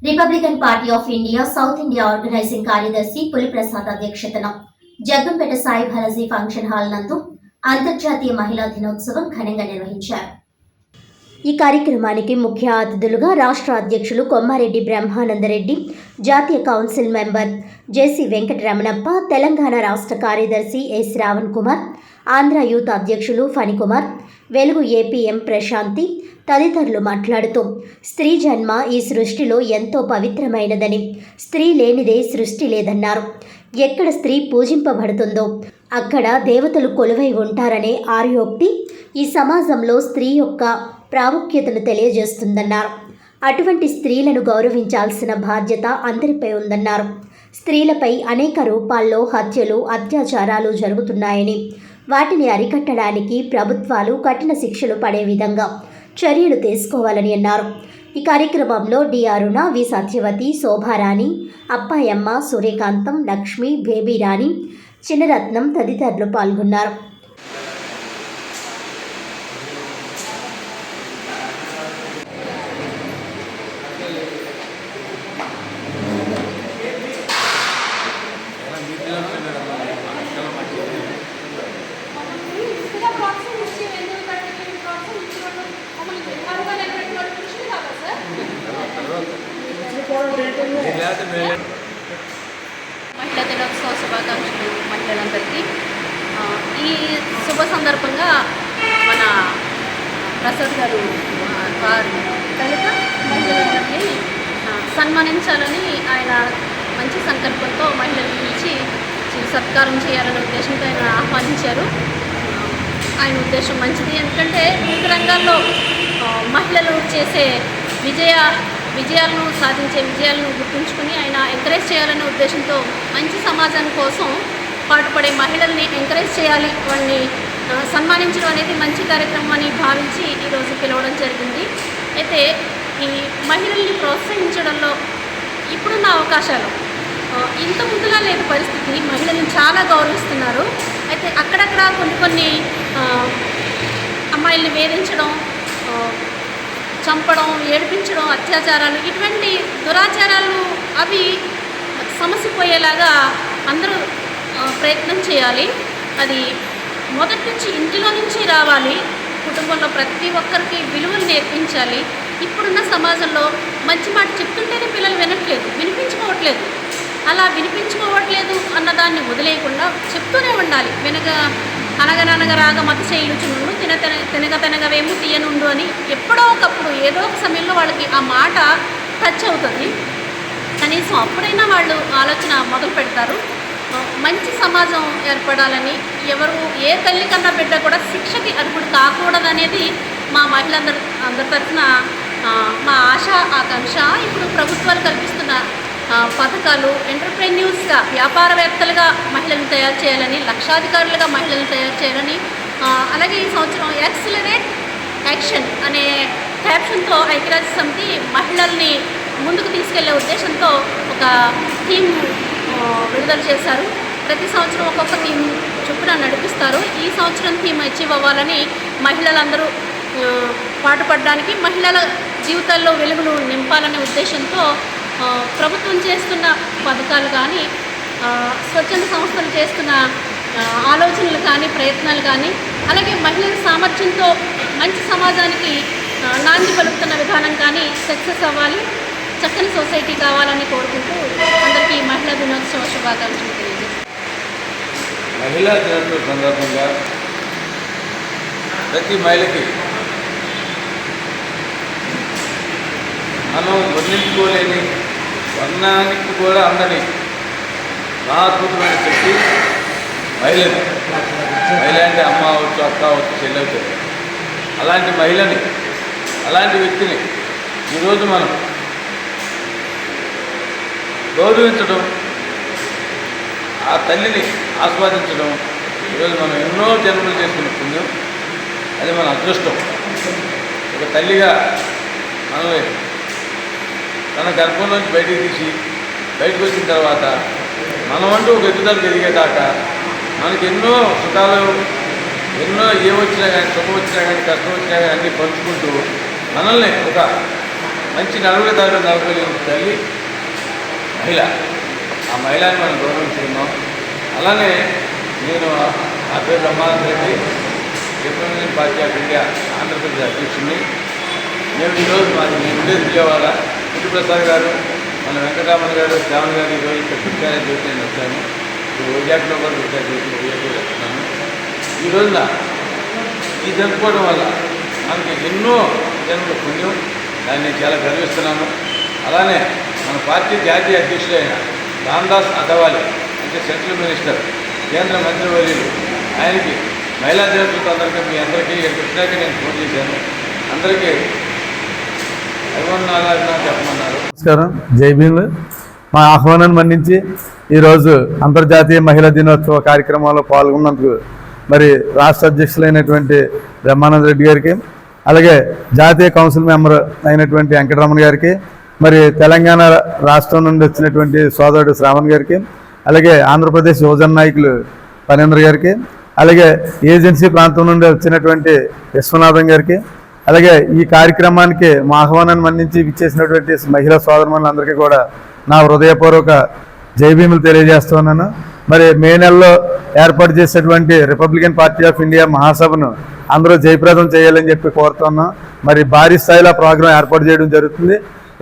Republican Party of India South India organising కార్యదర్శి పులిప్రసాద్ అధ్యక్షతన Jaggampeta Sai Balaji function hall నందు అంతర్జాతీయ మహిళా దినోత్సవం ఘనంగా నిర్వహించారు. ఈ కార్యక్రమానికి ముఖ్య అతిథులుగా రాష్ట్ర అధ్యక్షులు కొమ్మారెడ్డి బ్రహ్మానందరెడ్డి, జాతీయ కౌన్సిల్ మెంబర్ జెసి వెంకటరమణప్ప, తెలంగాణ రాష్ట్ర కార్యదర్శి ఎ శ్రావణ్ కుమార్, ఆంధ్ర యూత్ అధ్యక్షులు ఫణికుమార్, వెలుగు ఏపీఎం ప్రశాంతి తదితరులు మాట్లాడుతూ స్త్రీ జన్మ ఈ సృష్టిలో ఎంతో పవిత్రమైనదని, స్త్రీ లేనిదే సృష్టి లేదన్నారు. ఎక్కడ స్త్రీ పూజింపబడుతుందో అక్కడ దేవతలు కొలువై ఉంటారనే ఆర్యోక్తి ఈ సమాజంలో స్త్రీ యొక్క ప్రాముఖ్యతను తెలియజేస్తుందన్నారు. అటువంటి స్త్రీలను గౌరవించాల్సిన బాధ్యత అందరిపై ఉందన్నారు. స్త్రీలపై అనేక రూపాల్లో హత్యలు, అత్యాచారాలు జరుగుతున్నాయని, వాటిని అరికట్టడానికి ప్రభుత్వాలు కఠిన శిక్షలు పడే విధంగా చర్యలు తీసుకోవాలని అన్నారు. ఈ కార్యక్రమంలో డి అరుణ, వి సత్యవతి, శోభారాణి, అప్పాయమ్మ, సూర్యకాంతం, లక్ష్మి, బేబీరాణి, చిన్నరత్నం తదితరులు పాల్గొన్నారు. మహిళా దినోత్సవ శుభాకాంక్షలు మహిళలందరికీ. ఈ శుభ సందర్భంగా మన ప్రసాద్ గారు వారి దళిత మహిళలందరినీ సన్మానించాలని ఆయన మంచి సంకల్పంతో మహిళలను పిలిచి సత్కారం చేయాలనే ఉద్దేశంతో ఆయన ఆహ్వానించారు. ఆయన ఉద్దేశం మంచిది, ఎందుకంటే వివిధ రంగాల్లో మహిళలు చేసే విజయాలను సాధించే విజయాలను గుర్తుంచుకుని ఆయన ఎంకరేజ్ చేయాలనే ఉద్దేశంతో మంచి సమాజం కోసం పాటుపడే మహిళల్ని ఎంకరేజ్ చేయాలి, వాళ్ళని సన్మానించడం అనేది మంచి కార్యక్రమం అని భావించి ఈరోజు పిలవడం జరిగింది. అయితే ఈ మహిళల్ని ప్రోత్సహించడంలో ఇప్పుడున్న అవకాశాలు ఇంత ముందులా లేదు పరిస్థితి. మహిళల్ని చాలా గౌరవిస్తున్నారు. అయితే అక్కడక్కడ కొన్ని అమ్మాయిల్ని వేధించడం, చంపడం, ఏడిపించడం, అత్యాచారాలు, ఇటువంటి దురాచారాలు అవి సమసిపోయేలాగా అందరూ ప్రయత్నం చేయాలి. అది మొదటి నుంచి ఇంటిలో నుంచి రావాలి. కుటుంబంలో ప్రతి ఒక్కరికి విలువలు నేర్పించాలి. ఇప్పుడున్న సమాజంలో మంచి మాట చెప్తుంటేనే పిల్లలు వినిపించుకోవట్లేదు. అలా వినిపించుకోవట్లేదు అన్నదాన్ని వదిలేయకుండా చెప్తూనే ఉండాలి. అనగననగ రాగ మత శైలుచునుండు తినగవేము తీయనుండు అని ఎప్పుడో ఒకప్పుడు ఏదో ఒక సమయంలో వాళ్ళకి ఆ మాట టచ్ అవుతుంది. కనీసం అప్పుడైనా వాళ్ళు ఆలోచన మొదలు పెడతారు. మంచి సమాజం ఏర్పడాలని, ఏ తల్లి కన్నా బిడ్డ కూడా శిక్షకి అర్హుడు కాకూడదనేది మా అందరి తరఫున మా ఆశ, ఆకాంక్ష. ఇప్పుడు ప్రభుత్వాలు కల్పిస్తున్న పథకాలు ఎంటర్ప్రెన్యూర్స్గా, వ్యాపారవేత్తలుగా మహిళలను తయారు చేయాలని, లక్షాధికారులుగా మహిళలను తయారు చేయాలని, అలాగే ఈ సంవత్సరం యాక్సిలరేట్ యాక్షన్ అనే క్యాప్షన్తో ఐక్యరాజ్య సమితి మహిళల్ని ముందుకు తీసుకెళ్లే ఉద్దేశంతో ఒక థీమ్ విడుదల చేశారు. ప్రతి సంవత్సరం ఒక్కొక్క థీమ్ చొప్పున నడిపిస్తారు. ఈ సంవత్సరం థీమ్ అచీవ్ అవ్వాలని మహిళలందరూ పాటుపడడానికి, మహిళల జీవితాల్లో వెలుగును నింపాలనే ఉద్దేశంతో ప్రభుత్వం చేస్తున్న పథకాలు కానీ, స్వచ్ఛంద సంస్థలు చేస్తున్న ఆలోచనలు కానీ, ప్రయత్నాలు కానీ, అలాగే మహిళల సామర్థ్యంతో మంచి సమాజానికి నాంది పలుకుతున్న విధానం కానీ సక్సెస్ అవ్వాలి, చక్కని సొసైటీ కావాలని కోరుకుంటూ అందరికీ మహిళా దినోత్సవ శుభాకాంక్షలు తెలియజేస్తాను. మహిళా దినోత్సవ సందర్భంగా ప్రతి మహిళకి మనం వర్ణించుకోలేని, వర్ణానికి కూడా అందని మహాద్భుతమైన శక్తి మహిళని. మహిళ అంటే అమ్మ అవచ్చు, అక్క అవచ్చు, చెల్లి అవుతుంది. అలాంటి మహిళని, అలాంటి వ్యక్తిని ఈరోజు మనం గౌరవించడం, ఆ తల్లిని ఆస్వాదించడం, ఈరోజు మనం ఎన్నో జన్మలు చేసుకునే పుణ్యం. అది మన అదృష్టం. ఒక తల్లిగా మనల్ని తన గర్భంలోంచి బయటకు వచ్చిన తర్వాత మనమంటూ ఒక ఎదుగుదల ఎదిగేదాకా మనకి ఎన్నో సుఖాలు, ఎన్నో ఏమొచ్చినా కానీ, సుఖం వచ్చినా కానీ, కష్టం వచ్చినా కానీ అన్నీ పంచుకుంటూ మనల్ని ఒక మంచి నలుగురు దాంట్లో నలుగురు తల్లి మహిళ. ఆ మహిళని మనం గౌరవించుకున్నాం. అలానే నేను నా పేరు Ramananda Reddy, Republican Party of India Andhra Pradesh అధ్యక్షుడిని. మేము ఈరోజు నేను ఉండేది విజయవాడ. పుట్టిప్రసాద్ గారు, మన వెంకటరామన్ గారు, శ్రావణ్ గారు ఈరోజు ఇక్కడ పిచ్చారే జ్యోతి నేను వచ్చాను. ఇప్పుడు వైజాగ్లో కూడా పిచ్చా జ్యోతి వైజాగ్లో వస్తున్నాను. ఈ రోజున ఈ జరుపుకోవడం వల్ల మనకి ఎన్నో జన్మల పుణ్యం, దాన్ని నేను చాలా గర్విస్తున్నాను. అలానే మన పార్టీ జాతీయ అధ్యక్షుడైన రామ్దాస్ అథవాలే, అంటే సెంట్రల్ మినిస్టర్, కేంద్ర మంత్రివర్యులు, ఆయనకి మహిళా దినోత్సవం అందరికీ మీ అందరికీ ఇక్కడికి వచ్చినాక నేను ఫోన్ చేశాను. అందరికీ అభివందనాలు చెప్పమన్నారు. నమస్కారం, జై భీములు. మా ఆహ్వానాన్ని మన్నించి ఈరోజు అంతర్జాతీయ మహిళా దినోత్సవ కార్యక్రమంలో పాల్గొన్నందుకు మరి రాష్ట్ర అధ్యక్షులైనటువంటి బ్రహ్మానంద రెడ్డి గారికి, అలాగే జాతీయ కౌన్సిల్ మెంబర్ అయినటువంటి వెంకటరమణ గారికి, మరి తెలంగాణ రాష్ట్రం నుండి వచ్చినటువంటి సోదరుడు శ్రావణ్ గారికి, అలాగే ఆంధ్రప్రదేశ్ యువజన నాయకులు పనేంద్ర గారికి, అలాగే ఏజెన్సీ ప్రాంతం నుండి వచ్చినటువంటి విశ్వనాథం గారికి, అలాగే ఈ కార్యక్రమానికి మా ఆహ్వానాన్ని మన్నించి ఇచ్చేసినటువంటి మహిళా సోదరులందరికీ కూడా నా హృదయపూర్వక జై భీములు తెలియజేస్తున్నాను. మరి మే నెలలో ఏర్పాటు చేసేటువంటి రిపబ్లికన్ పార్టీ ఆఫ్ ఇండియా మహాసభను అందరూ జయప్రదం చేయాలని చెప్పి కోరుతున్నాం. మరి భారీ స్థాయిలో ప్రోగ్రాం ఏర్పాటు చేయడం జరుగుతుంది.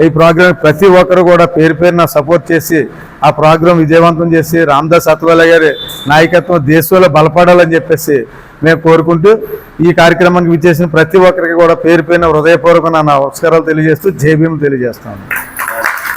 ఈ ప్రోగ్రాం ప్రతి ఒక్కరు కూడా పేరు పేరున సపోర్ట్ చేసి ఆ ప్రోగ్రాం విజయవంతం చేసి రామ్దాస్ అథవాలే గారి నాయకత్వం దేశంలో బలపడాలని చెప్పేసి మేము కోరుకుంటూ ఈ కార్యక్రమానికి విచ్చేసిన ప్రతి ఒక్కరికి కూడా పేరు పేరున హృదయపూర్వక నా నమస్కారాలు తెలియజేస్తూ జై భీమ్ తెలియజేస్తాను.